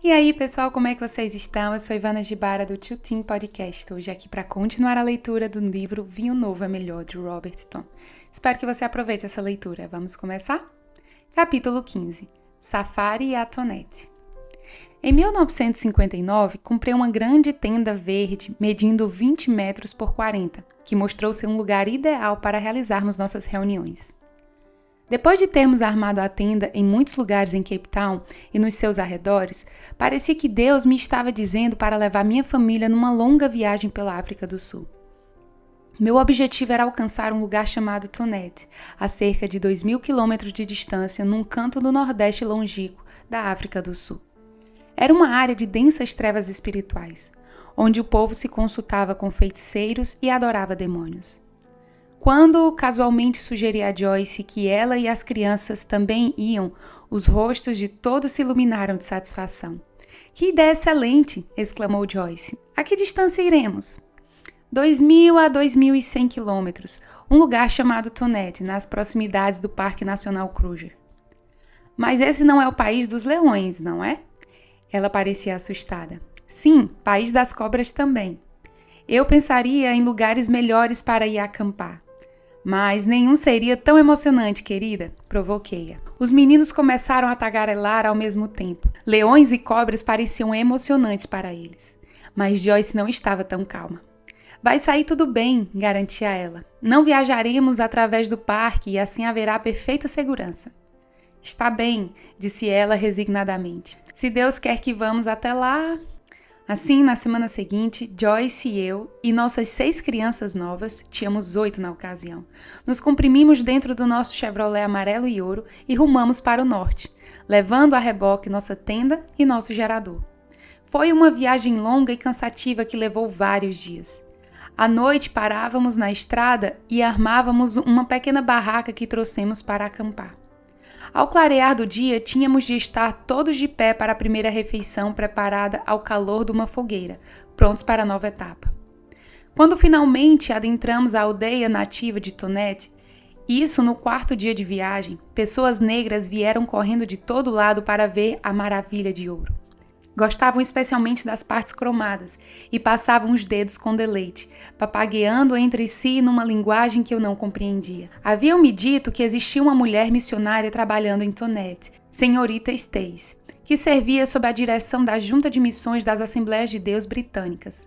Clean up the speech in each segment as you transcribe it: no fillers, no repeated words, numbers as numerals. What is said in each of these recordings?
E aí, pessoal, como é que vocês estão? Eu sou Ivana Gibara do Tio Tim Podcast, hoje aqui para continuar a leitura do livro Vinho Novo é Melhor, de Robert Thom. Espero que você aproveite essa leitura. Vamos começar? Capítulo 15. Safari e a Tonete. Em 1959, comprei uma grande tenda verde medindo 20 metros por 40, que mostrou ser um lugar ideal para realizarmos nossas reuniões. Depois de termos armado a tenda em muitos lugares em Cape Town e nos seus arredores, parecia que Deus me estava dizendo para levar minha família numa longa viagem pela África do Sul. Meu objetivo era alcançar um lugar chamado Tonete, a cerca de 2.000 quilômetros de distância, num canto do nordeste longínquo da África do Sul. Era uma área de densas trevas espirituais, onde o povo se consultava com feiticeiros e adorava demônios. Quando casualmente sugeri a Joyce que ela e as crianças também iam, os rostos de todos se iluminaram de satisfação. "Que ideia excelente!" exclamou Joyce. "A que distância iremos?" 2.000 a 2.100 quilômetros, um lugar chamado Tonete, nas proximidades do Parque Nacional Kruger. "Mas esse não é o país dos leões, não é?" Ela parecia assustada. "Sim, país das cobras também. Eu pensaria em lugares melhores para ir acampar." "Mas nenhum seria tão emocionante, querida", provoquei-a. Os meninos começaram a tagarelar ao mesmo tempo. Leões e cobras pareciam emocionantes para eles. Mas Joyce não estava tão calma. "Vai sair tudo bem", garantia ela. "Não viajaremos através do parque e assim haverá perfeita segurança." "Está bem", disse ela resignadamente. "Se Deus quer que vamos até lá..." Assim, na semana seguinte, Joyce e eu e nossas 6 crianças novas, tínhamos 8 na ocasião, nos comprimimos dentro do nosso Chevrolet amarelo e ouro e rumamos para o norte, levando a reboque nossa tenda e nosso gerador. Foi uma viagem longa e cansativa que levou vários dias. À noite parávamos na estrada e armávamos uma pequena barraca que trouxemos para acampar. Ao clarear do dia, tínhamos de estar todos de pé para a primeira refeição preparada ao calor de uma fogueira, prontos para a nova etapa. Quando finalmente adentramos a aldeia nativa de Tonete, isso no 4º dia de viagem, pessoas negras vieram correndo de todo lado para ver a maravilha de ouro. Gostavam especialmente das partes cromadas e passavam os dedos com deleite, papagueando entre si numa linguagem que eu não compreendia. Haviam-me dito que existia uma mulher missionária trabalhando em Tonete, senhorita Stacy, que servia sob a direção da Junta de Missões das Assembleias de Deus britânicas.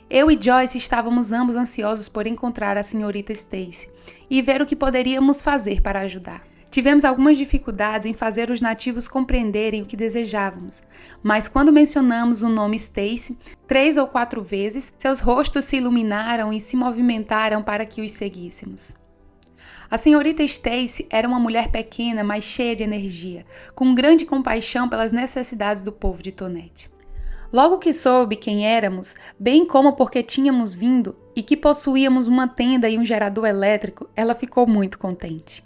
Eu e Joyce estávamos ambos ansiosos por encontrar a senhorita Stacy e ver o que poderíamos fazer para ajudar. Tivemos algumas dificuldades em fazer os nativos compreenderem o que desejávamos, mas quando mencionamos o nome Stacy 3 ou 4 vezes, seus rostos se iluminaram e se movimentaram para que os seguíssemos. A senhorita Stacy era uma mulher pequena, mas cheia de energia, com grande compaixão pelas necessidades do povo de Tonete. Logo que soube quem éramos, bem como porque tínhamos vindo e que possuíamos uma tenda e um gerador elétrico, ela ficou muito contente.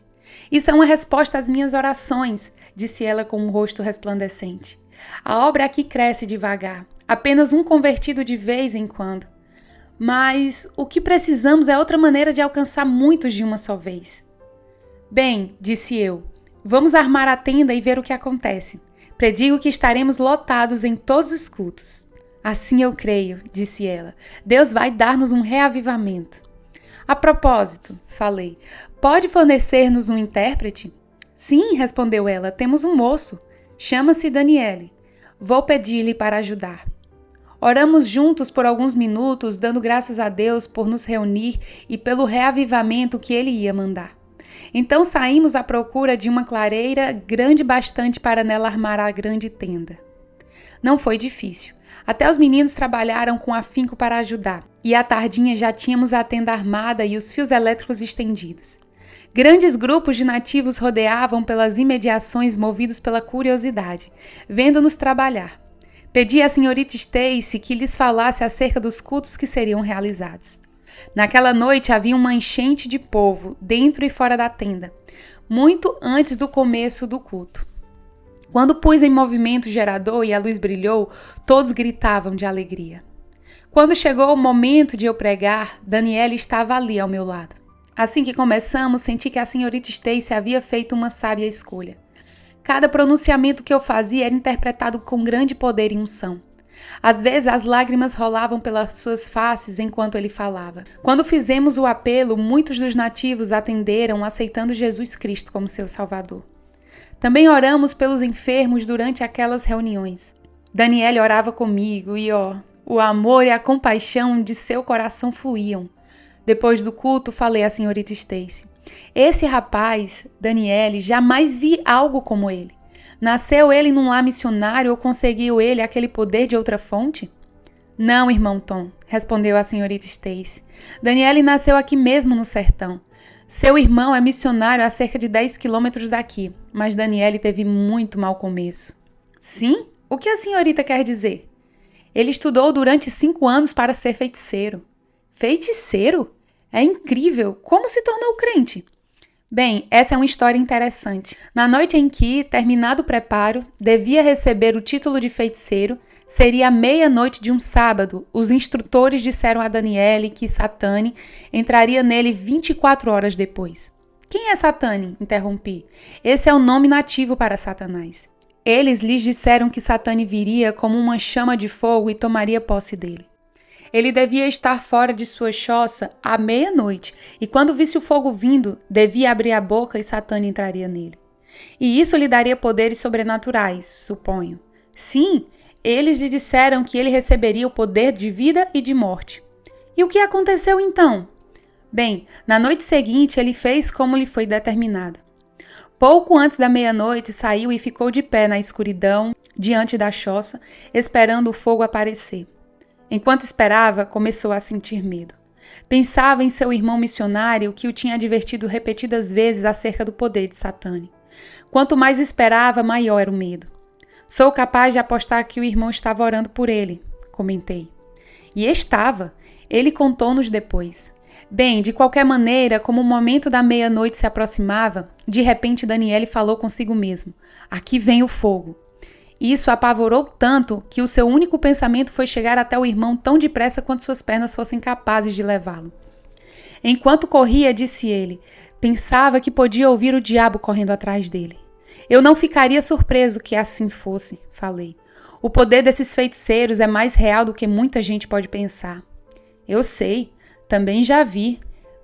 "Isso é uma resposta às minhas orações", disse ela com um rosto resplandecente. "A obra aqui cresce devagar, apenas um convertido de vez em quando. Mas o que precisamos é outra maneira de alcançar muitos de uma só vez." "Bem", disse eu, "vamos armar a tenda e ver o que acontece. Predigo que estaremos lotados em todos os cultos." "Assim eu creio", disse ela. "Deus vai dar-nos um reavivamento." "A propósito", falei, "pode fornecer-nos um intérprete?" "Sim", respondeu ela, "temos um moço. Chama-se Daniele. Vou pedir-lhe para ajudar." Oramos juntos por alguns minutos, dando graças a Deus por nos reunir e pelo reavivamento que ele ia mandar. Então saímos à procura de uma clareira grande bastante para nela armar a grande tenda. Não foi difícil. Até os meninos trabalharam com afinco para ajudar, e à tardinha já tínhamos a tenda armada e os fios elétricos estendidos. Grandes grupos de nativos rodeavam pelas imediações movidos pela curiosidade, vendo-nos trabalhar. Pedi à senhorita Stacy que lhes falasse acerca dos cultos que seriam realizados. Naquela noite havia uma enchente de povo, dentro e fora da tenda, muito antes do começo do culto. Quando pus em movimento o gerador e a luz brilhou, todos gritavam de alegria. Quando chegou o momento de eu pregar, Daniele estava ali ao meu lado. Assim que começamos, senti que a senhorita Stacy havia feito uma sábia escolha. Cada pronunciamento que eu fazia era interpretado com grande poder e unção. Às vezes as lágrimas rolavam pelas suas faces enquanto ele falava. Quando fizemos o apelo, muitos dos nativos atenderam, aceitando Jesus Cristo como seu Salvador. Também oramos pelos enfermos durante aquelas reuniões. Daniele orava comigo e, o amor e a compaixão de seu coração fluíam. Depois do culto, falei à senhorita Stacy: esse rapaz, Daniele, jamais vi algo como ele. Nasceu ele num lar missionário ou conseguiu ele aquele poder de outra fonte? Não, irmão Tom, respondeu a senhorita Stacy. Daniele nasceu aqui mesmo no sertão. Seu irmão é missionário a cerca de 10 quilômetros daqui, mas Daniele teve muito mau começo. Sim? O que a senhorita quer dizer? Ele estudou durante 5 anos para ser feiticeiro. Feiticeiro? É incrível! Como se tornou crente? Bem, essa é uma história interessante. Na noite em que, terminado o preparo, devia receber o título de feiticeiro, seria a meia-noite de um sábado. Os instrutores disseram a Daniele que Satani entraria nele 24 horas depois. Quem é Satani? Interrompi. Esse é o nome nativo para Satanás. Eles lhes disseram que Satani viria como uma chama de fogo e tomaria posse dele. Ele devia estar fora de sua choça à meia-noite, e quando visse o fogo vindo, devia abrir a boca e Satã entraria nele. E isso lhe daria poderes sobrenaturais, suponho. Sim, eles lhe disseram que ele receberia o poder de vida e de morte. E o que aconteceu então? Bem, na noite seguinte ele fez como lhe foi determinado. Pouco antes da meia-noite saiu e ficou de pé na escuridão, diante da choça, esperando o fogo aparecer. Enquanto esperava, começou a sentir medo. Pensava em seu irmão missionário que o tinha advertido repetidas vezes acerca do poder de Satã. Quanto mais esperava, maior era o medo. Sou capaz de apostar que o irmão estava orando por ele, comentei. E estava. Ele contou-nos depois. Bem, de qualquer maneira, como o momento da meia-noite se aproximava, de repente Daniele falou consigo mesmo: aqui vem o fogo. Isso apavorou tanto que o seu único pensamento foi chegar até o irmão tão depressa quanto suas pernas fossem capazes de levá-lo. Enquanto corria, disse ele, pensava que podia ouvir o diabo correndo atrás dele. Eu não ficaria surpreso que assim fosse, falei. O poder desses feiticeiros é mais real do que muita gente pode pensar. Eu sei, também já vi.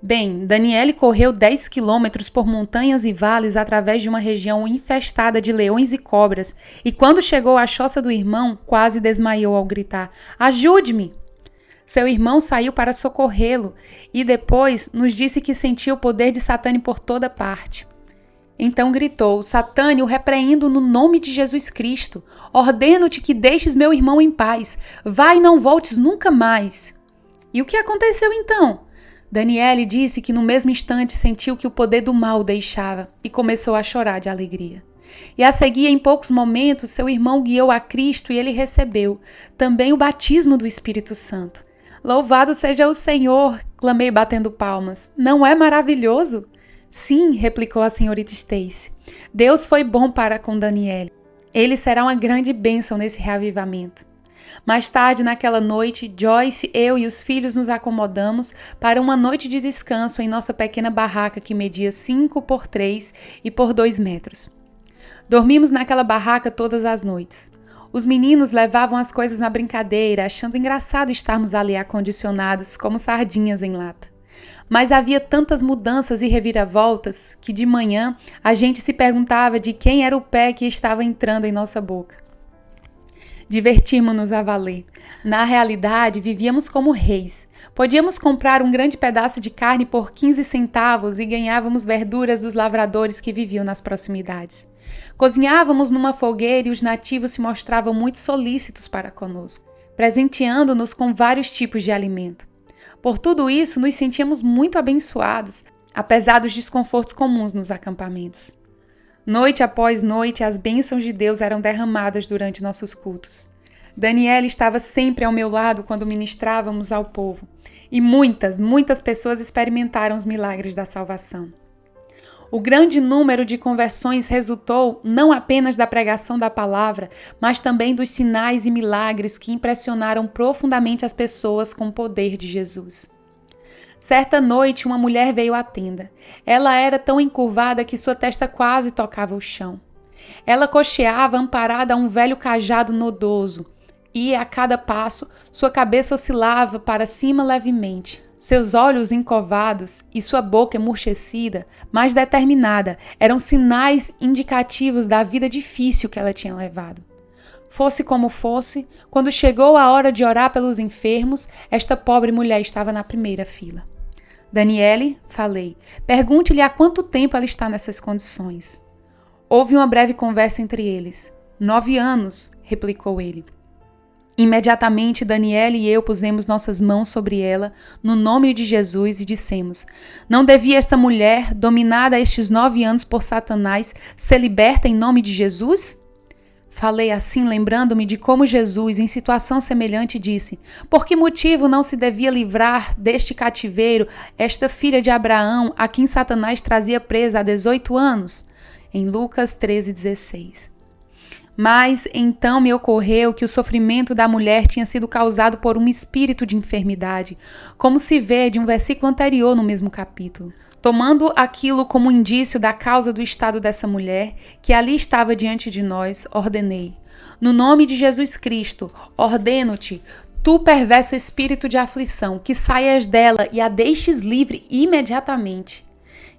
Bem, Daniele correu 10 quilômetros por montanhas e vales através de uma região infestada de leões e cobras, e quando chegou à choça do irmão, quase desmaiou ao gritar: ajude-me! Seu irmão saiu para socorrê-lo e depois nos disse que sentia o poder de Satã por toda parte. Então gritou: Satã, o repreendo no nome de Jesus Cristo. Ordeno-te que deixes meu irmão em paz. Vai e não voltes nunca mais. E o que aconteceu então? Daniele disse que no mesmo instante sentiu que o poder do mal o deixava e começou a chorar de alegria. E a seguir, em poucos momentos, seu irmão guiou a Cristo e ele recebeu também o batismo do Espírito Santo. Louvado seja o Senhor, clamei batendo palmas. Não é maravilhoso? Sim, replicou a senhorita Stacy. Deus foi bom para com Daniele. Ele será uma grande bênção nesse reavivamento. Mais tarde, naquela noite, Joyce, eu e os filhos nos acomodamos para uma noite de descanso em nossa pequena barraca que media 5 por 3 e por 2 metros. Dormimos naquela barraca todas as noites. Os meninos levavam as coisas na brincadeira, achando engraçado estarmos ali acondicionados como sardinhas em lata. Mas havia tantas mudanças e reviravoltas que de manhã a gente se perguntava de quem era o pé que estava entrando em nossa boca. Divertimos-nos a valer. Na realidade, vivíamos como reis. Podíamos comprar um grande pedaço de carne por 15 centavos e ganhávamos verduras dos lavradores que viviam nas proximidades. Cozinhávamos numa fogueira e os nativos se mostravam muito solícitos para conosco, presenteando-nos com vários tipos de alimento. Por tudo isso, nos sentíamos muito abençoados, apesar dos desconfortos comuns nos acampamentos. Noite após noite, as bênçãos de Deus eram derramadas durante nossos cultos. Daniele estava sempre ao meu lado quando ministrávamos ao povo, e muitas pessoas experimentaram os milagres da salvação. O grande número de conversões resultou não apenas da pregação da palavra, mas também dos sinais e milagres que impressionaram profundamente as pessoas com o poder de Jesus. Certa noite, uma mulher veio à tenda. Ela era tão encurvada que sua testa quase tocava o chão. Ela cocheava amparada a um velho cajado nodoso, e a cada passo sua cabeça oscilava para cima levemente. Seus olhos encovados e sua boca emurchecida, mas determinada, eram sinais indicativos da vida difícil que ela tinha levado. Fosse como fosse, quando chegou a hora de orar pelos enfermos, esta pobre mulher estava na primeira fila. Daniele, falei, pergunte-lhe há quanto tempo ela está nessas condições. Houve uma breve conversa entre eles. 9 anos, replicou ele. Imediatamente, Daniele e eu pusemos nossas mãos sobre ela, no nome de Jesus, e dissemos: não devia esta mulher, dominada há estes 9 anos por Satanás, ser liberta em nome de Jesus? Falei assim, lembrando-me de como Jesus, em situação semelhante, disse: por que motivo não se devia livrar deste cativeiro esta filha de Abraão, a quem Satanás trazia presa há 18 anos? Em Lucas 13,16. Mas então me ocorreu que o sofrimento da mulher tinha sido causado por um espírito de enfermidade, como se vê de um versículo anterior no mesmo capítulo. Tomando aquilo como indício da causa do estado dessa mulher, que ali estava diante de nós, ordenei: no nome de Jesus Cristo, ordeno-te, tu perverso espírito de aflição, que saias dela e a deixes livre imediatamente.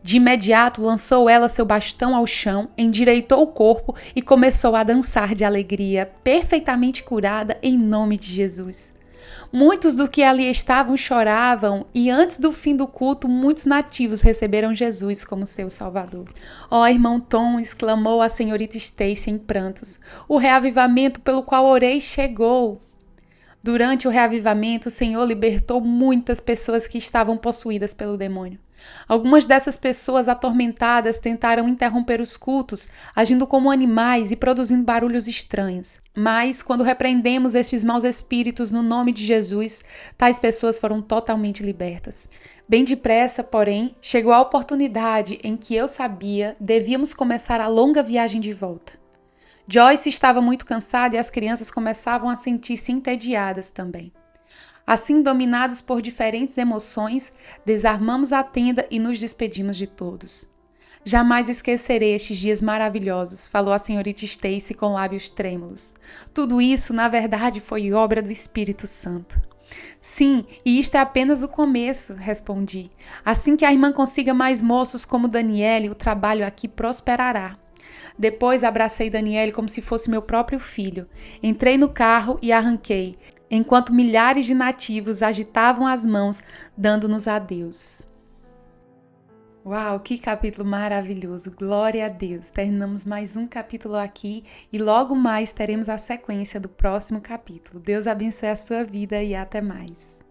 De imediato lançou ela seu bastão ao chão, endireitou o corpo e começou a dançar de alegria, perfeitamente curada em nome de Jesus. Muitos do que ali estavam choravam e antes do fim do culto muitos nativos receberam Jesus como seu Salvador. Ó, irmão Tom, exclamou a senhorita Stacy em prantos, o reavivamento pelo qual orei chegou. Durante o reavivamento, o Senhor libertou muitas pessoas que estavam possuídas pelo demônio. Algumas dessas pessoas atormentadas tentaram interromper os cultos, agindo como animais e produzindo barulhos estranhos. Mas, quando repreendemos estes maus espíritos no nome de Jesus, tais pessoas foram totalmente libertas. Bem depressa, porém, chegou a oportunidade em que eu sabia devíamos começar a longa viagem de volta. Joyce estava muito cansada e as crianças começavam a sentir-se entediadas também. Assim, dominados por diferentes emoções, desarmamos a tenda e nos despedimos de todos. Jamais esquecerei estes dias maravilhosos, falou a senhorita Stacy com lábios trêmulos. Tudo isso, na verdade, foi obra do Espírito Santo. Sim, e isto é apenas o começo, respondi. Assim que a irmã consiga mais moços como Daniele, o trabalho aqui prosperará. Depois abracei Daniele como se fosse meu próprio filho. Entrei no carro e arranquei, enquanto milhares de nativos agitavam as mãos, dando-nos adeus. Uau, que capítulo maravilhoso! Glória a Deus! Terminamos mais um capítulo aqui e logo mais teremos a sequência do próximo capítulo. Deus abençoe a sua vida e até mais!